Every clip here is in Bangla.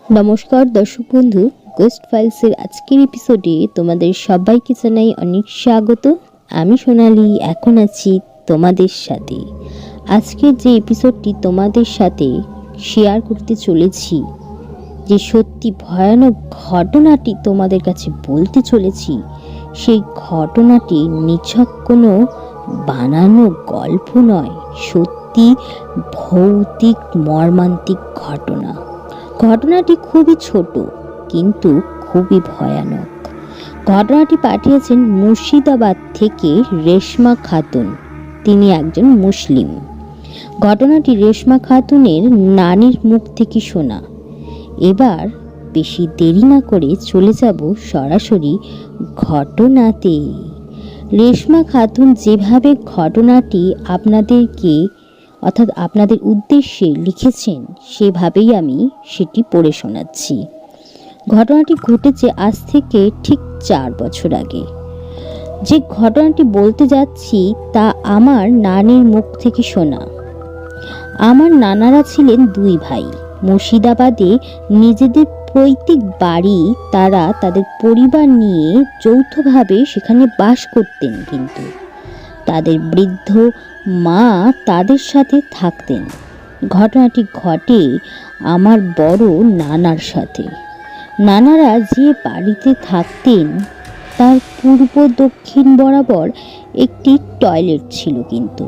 নমস্কার দর্শক বন্ধু, গোস্ট ফাইলসের আজকের এপিসোডে তোমাদের সবাইকে জানাই অনেক স্বাগত। আমি সোনালি এখন আছি তোমাদের সাথে। আজকের যে এপিসোডটি তোমাদের সাথে শেয়ার করতে চলেছি, যে সত্যি ভয়ানক ঘটনাটি তোমাদের কাছে বলতে চলেছি, সেই ঘটনাটি নিছক কোনো বানানো গল্প নয়, সত্যি ভৌতিক মর্মান্তিক ঘটনা। ঘটনাটি খুবই ছোট কিন্তু খুবই ভয়ানক। ঘটনাটি পাঠিয়েছেন মুর্শিদাবাদ থেকে রেশমা খাতুন। তিনি একজন মুসলিম। ঘটনাটি রেশমা খাতুনের নানির মুখ থেকে শোনা। এবার বেশি দেরি না করে চলে যাব সরাসরি ঘটনাতে। রেশমা খাতুন যেভাবে ঘটনাটি আপনাদের উদ্দেশ্যে লিখেছেন, সেভাবেই আমি সেটি পড়ে শোনাচ্ছি। ঘটনাটি ঘটেছে আজ থেকে ঠিক 4 বছর আগে। যে ঘটনাটি বলতে যাচ্ছি তা আমার নানির মুখ থেকে শোনা। আমার নানারা ছিলেন 2 ভাই। মুর্শিদাবাদে নিজেদের পৈতৃক বাড়ি, তারা তাদের পরিবার নিয়ে যৌথভাবে সেখানে বাস করতেন, কিন্তু তাদের বৃদ্ধ মা তাদের সাথে থাকতেন। ঘটনাটি ঘটে আমার বড় নানার সাথে। নানারা যে বাড়িতে থাকতেন তার পূর্ব দক্ষিণ বরাবর একটি টয়লেট ছিল, কিন্তু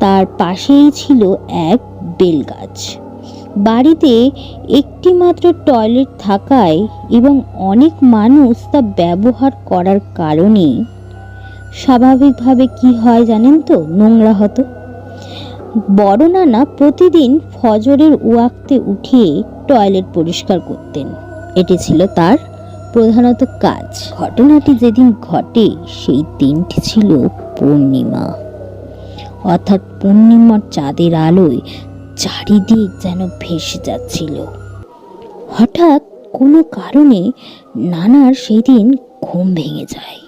তার পাশেই ছিল এক বেলগাছ। বাড়িতে একটি মাত্র টয়লেট থাকায় এবং অনেক মানুষ তা ব্যবহার করার কারণে স্বাভাবিকভাবে কি হয় জানেন তো, নোংরা হতো। বড় নানা প্রতিদিন ফজরের ওয়াক্তে উঠিয়ে টয়লেট পরিষ্কার করতেন। এটি ছিল তার প্রধানত কাজ। ঘটনাটি যেদিন ঘটে সেই দিনটি ছিল পূর্ণিমা, অর্থাৎ পূর্ণিমার চাঁদের আলোয় চারিদিক যেন ভেসে যাচ্ছিল। হঠাৎ কোনো কারণে নানার সেই দিন ঘুম ভেঙে যায়।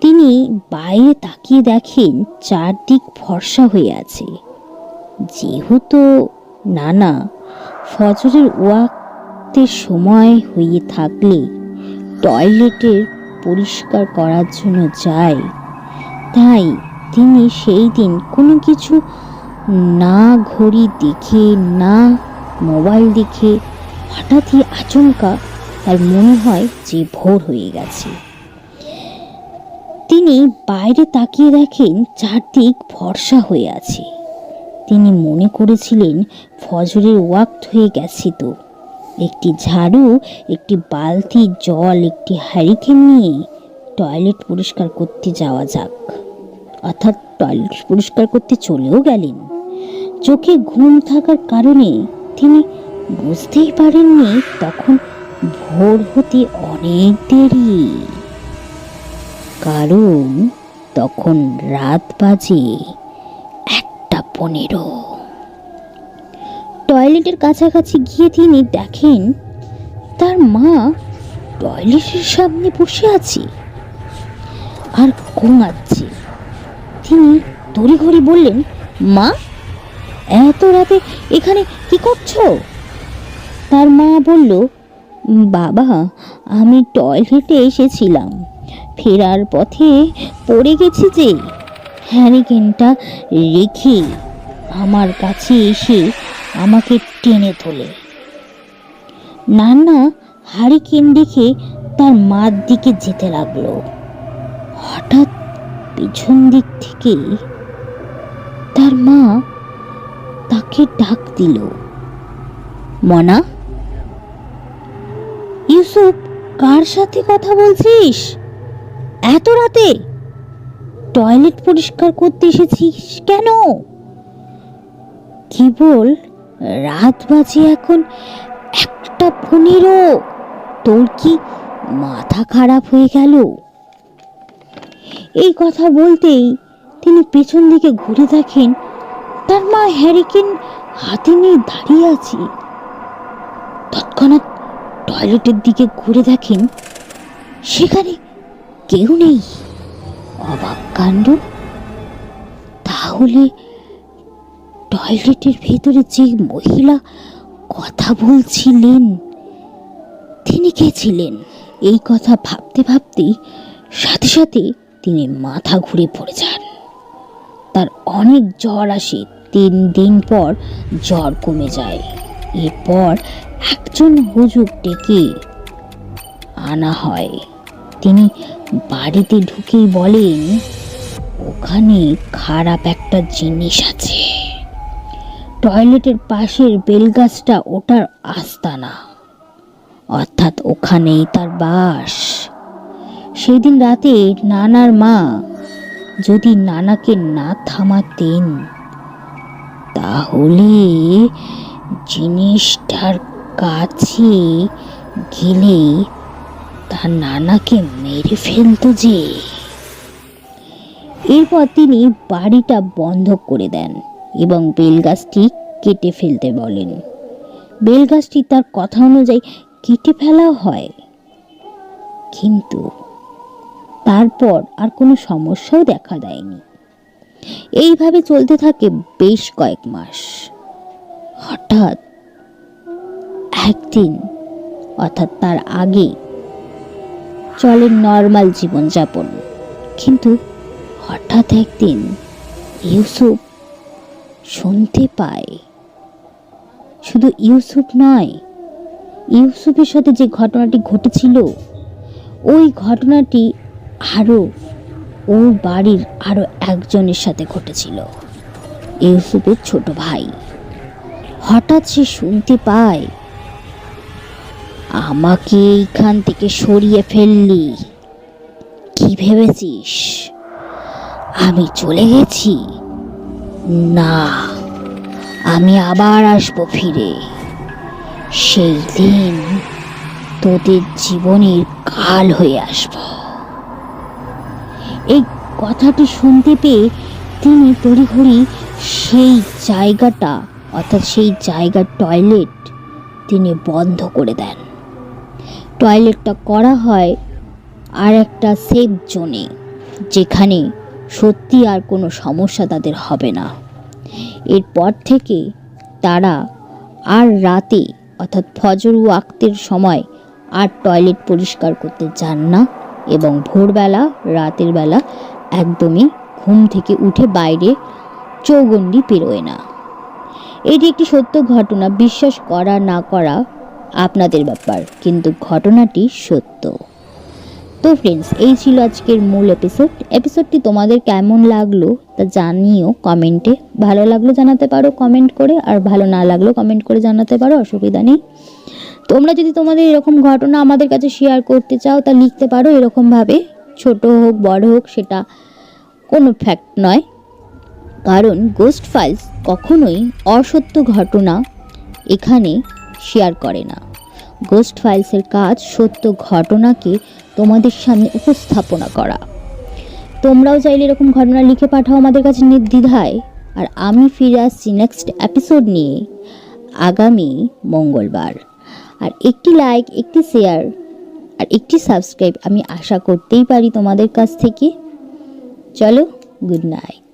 তিনি বাইরে তাকিয়ে দেখেন চারদিক ফর্সা হয়ে আছে। যেহেতু নানা ফজরের ওয়াক্তের সময় হয়ে থাকলে টয়লেটের পরিষ্কার করার জন্য যায়, তাই তিনি সেই দিন কোনো কিছু না ঘড়ি দেখে না মোবাইল দেখে হঠাৎই আচমকা তার মনে হয় যে ভোর হয়ে গেছে। তিনি বাইরে তাকিয়ে দেখেন চারদিক ফর্সা হয়ে আছে। তিনি মনে করেছিলেন ফজরের ওয়াক্ত হয়ে গেছে, তো একটি ঝাড়ু, একটি বালতি জল, একটি হ্যারিকেন নিয়ে টয়লেট পরিষ্কার করতে যাওয়া যাক। অর্থাৎ টয়লেট পরিষ্কার করতে চলেও গেলেন। চোখে ঘুম থাকার কারণে তিনি বুঝতেই পারেননি তখন ভোর হতে অনেক দেরি, কারণ তখন রাত বাজে 1:15। টয়লেটের কাছাকাছি গিয়ে তিনি দেখেন তার মা টয়লেটের সামনে বসে আছে আর ঘুমাচ্ছে। তিনি তড়িঘড়ি বললেন, মা, এত রাতে এখানে কি করছো? তার মা বলল, বাবা, আমি টয়লেটে এসেছিলাম, ফেরার পথে পড়ে গেছি যে হ্যারিকেনটা রেখে আমার কাছে এসে আমাকে টেনে তোলে। নানা হ্যারিকেন রেখে তার মার দিকে যেতে লাগলো। হঠাৎ পিছন দিক থেকে তার মা তাকে ডাক দিল, মনা। ইউসুফ, কার সাথে কথা বলছিস? এত রাতে টয়লেট পরিষ্কার করতে এসেছিস কেন? কেবল রাত বাজে এখন 1:15। তোর কি মাথা খারাপ হয়ে গেল? এই কথা বলতেই তিনি পেছন দিকে ঘুরে দেখেন তার মা হ্যারিকেন হাতে নিয়ে দাঁড়িয়ে আছে। তৎক্ষণাৎ টয়লেটের দিকে ঘুরে দেখেন সেখানে কেউ নেই। অবাক কাণ্ড! তাহলে টয়লেটের ভেতরে যে মহিলা কথা বলছিলেন তিনি কে ছিলেন? এই কথা ভাবতে ভাবতেই সাথে সাথে তিনি মাথা ঘুরে পড়ে যান। তার অনেক জ্বর আসে। 3 দিন পর জ্বর কমে যায়। এরপর একজন হুজুর ডেকে আনা হয়। তিনি বাড়িতে ঢুকেই বলেন, ওখানে খারাপ একটা জিনিস আছে। টয়লেটের পাশের বেলগাছটা ওটার আস্তানা, অর্থাৎ ওখানেই তার বাস। সেদিন রাতে নানার মা যদি নানাকে না থামাতেন, তাহলে জিনিসটার কাছে গেলে তার নানাকে মেরে ফেলতো যে। এরপর তিনি বাড়িটা বন্ধ করে দেন এবং বেলগাছটি কেটে ফেলতে বলেন। বেলগাছটি তার কথা অনুযায়ী কেটে ফেলা হয়, কিন্তু তারপর আর কোনো সমস্যাও দেখা দেয়নি। এইভাবে চলতে থাকে বেশ কয়েক মাস। হঠাৎ একদিন, অর্থাৎ তার আগে চলে নর্মাল জীবনযাপন, কিন্তু হঠাৎ একদিন ইউসুফ শুনতে পায়, শুধু ইউসুফ নয়, ইউসুফের সাথে যে ঘটনাটি ঘটেছিল ওই ঘটনাটি আরও ওর বাড়ির আরও একজনের সাথে ঘটেছিল, ইউসুফের ছোট ভাই। হঠাৎ সে শুনতে পায়, আমাকে এইখান থেকে সরিয়ে ফেললি, কি ভেবেছিস আমি চলে গেছি? না, আমি আবার আসবো ফিরে। সেই দিন তোদের জীবনের কাল হয়ে আসব। এই কথাটি শুনতে পেয়ে তিনি তড়িঘড়ি সেই জায়গাটা, অর্থাৎ সেই জায়গার টয়লেট তিনি বন্ধ করে দেন। টয়লেটটা করা হয় আর একটা সেফ জোনে, যেখানে সত্যি আর কোনো সমস্যা তাদের হবে না। এরপর থেকে তারা আর রাতে, অর্থাৎ ফজর ওয়াক্তের সময় আর টয়লেট পরিষ্কার করতে যান না এবং ভোরবেলা, রাতের বেলা একদমই ঘুম থেকে উঠে বাইরে চৌগণ্ডি পেরোয় না। এটি একটি সত্য ঘটনা। বিশ্বাস করা না করা আপনাদের ব্যাপার, কিন্তু ঘটনাটি সত্য। তো ফ্রেন্ডস, এই ছিল আজকের মূল এপিসোডটি তোমাদের কেমন লাগলো তা জানিও কমেন্টে। ভালো লাগলো জানাতে পারো কমেন্ট করে, আর ভালো না লাগলো কমেন্ট করে জানাতে পারো, অসুবিধা নেই। তোমরা যদি তোমাদের এরকম ঘটনা আমাদের কাছে শেয়ার করতে চাও তা লিখতে পারো এরকমভাবে, ছোট হোক বড় হোক সেটা কোনো ফ্যাক্ট নয়, কারণ গোস্ট ফাইলস কখনোই অসত্য ঘটনা এখানে শেয়ার করে না। গোস্ট ফাইলসের কাজ সত্য ঘটনাকে তোমাদের সামনে উপস্থাপনা করা। তোমরাও চাইলে এরকম ঘটনা লিখে পাঠাও আমাদের কাছে নির্দ্বিধায়। আর আমি ফিরে আসছি নেক্সট এপিসোড নিয়ে আগামী মঙ্গলবার। আর একটি লাইক, একটি শেয়ার আর একটি সাবস্ক্রাইব আমি আশা করতেই পারি তোমাদের কাছ থেকে। চলো, গুড নাইট।